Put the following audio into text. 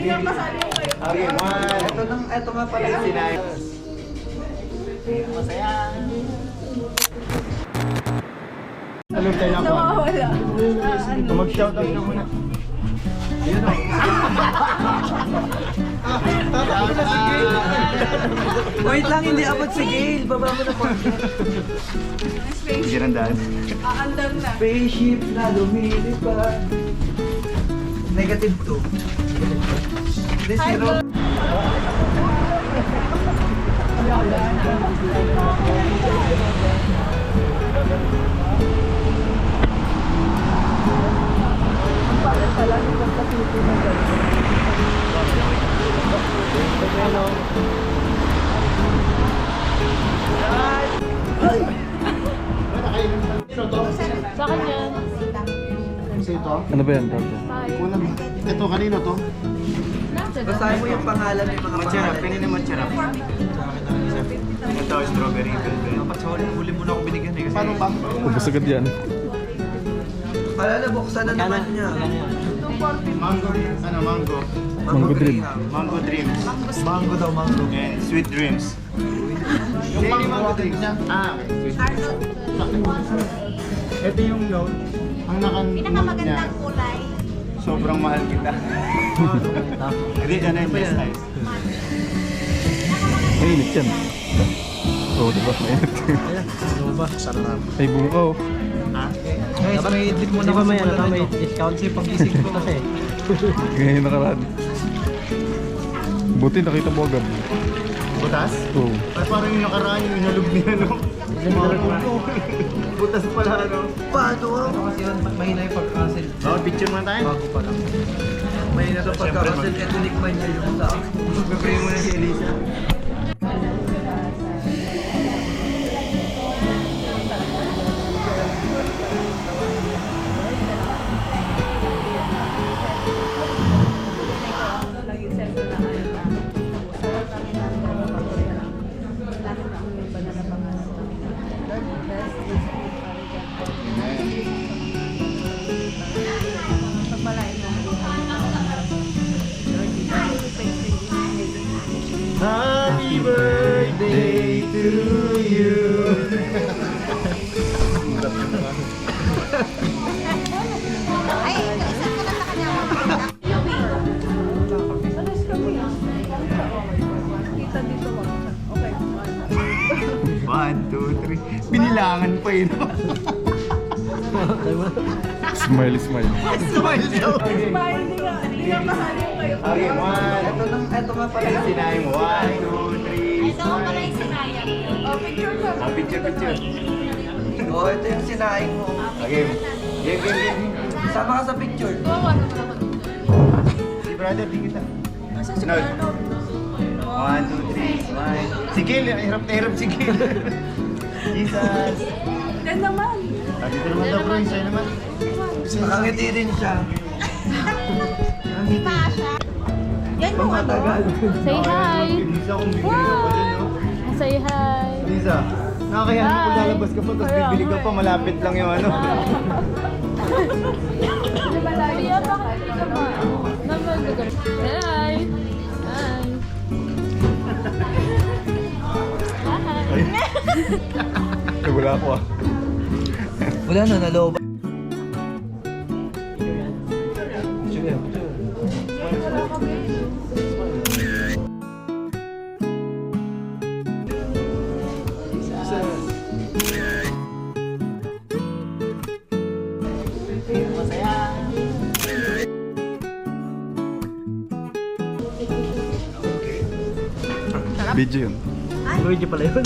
Okay, one. Ito nga pala yung sinay. Masaya. Alam tayo ako. Nawawala. Mag-shoutout ka muna. Ayun o. Tatakbo na si Gail. Wait lang, hindi abot si Gail. Baba mo na po. Hindi randaan. Aandar na. Spaceship na lumilipad. Negative 2. Hindi, zero. Sa akin yan. Kasi ito? Ano ba yan, Toto? Kulang. Ito, kanino to? Basahin mo yung pangalan ng mga Matcharap, pangalan. kanina matcharap. Ito, strawberry velvet. Dapat sa huli mo na ako binigyan eh. Paano ba? Ubus agad yan. Alala, buksan na naman niya. Mango, ano, mango. Mango Dream. Mango dreams. Mango daw, mango. And sweet dreams. Yung mango dreams niya. Ah, okay. Ito yung note. Ang nakan-note niya. Pinakamagandang kulay. Sobrang mahal kita. Hindi, ano yung best size. Mainit yan. Oo, diba? Mainit. Ano ba? Sarap. Ay, bukaw. Ha? Guys, may edit mo na ba may discount si pag-isip ko kasi. Ngayon nakaraan. Buti nakita mo agad. Butas? Oo. Ay, parang yung nakaraan yung hinalog niya, no? Butas pala, ano? Paano kasi yun, mahina yung pag-cancel. Baka picture muna tayo. Bago pa lang. Mahina yung pag-cancel, eto nikman niya yung sa akin. Mag-pray mo na si Elisa. Happy birthday to you. Ay, kaisip ko na sa kanya. Alas kami. Kita dito mo. Okay. 1, 2, 3. Binilangan pa yun. Smile, smile. Smile daw. Smile, hindi nga kasali yung kayo. Okay, 1. Ito nga pala yung Sinay mo. 1, 2, 3. Ito pala yung sinaya. Oh, picture ka. Ah, picture, picture. Oh, ito yung sinaing mo. Okay. Game, game, game. Sama ka sa picture. Gawa naman ako dito. Si brother, di kita. Asa si Nod. Arnold? 1, 2, 3, smile. Si Gil, hirap na hirap si Gil. Jesus. Yan naman. Ah, dito naman daw, bro. Sa'yo naman. Nakangiti din siya. Si Pasha. Yan mo ano? Matagal. Say hi. Lisa, kung bibili ka pa dyan, no? Say hi. Lisa, nakakaya mo kung lalabas ka pa, tapos bibili ka pa, malapit lang yung ano. Iya, bakit hindi ka ba? Naman lugar. Hi. Hi. Hi. Ay, wala ako ah. Wala na, naloba. Video yun. Video pala yun.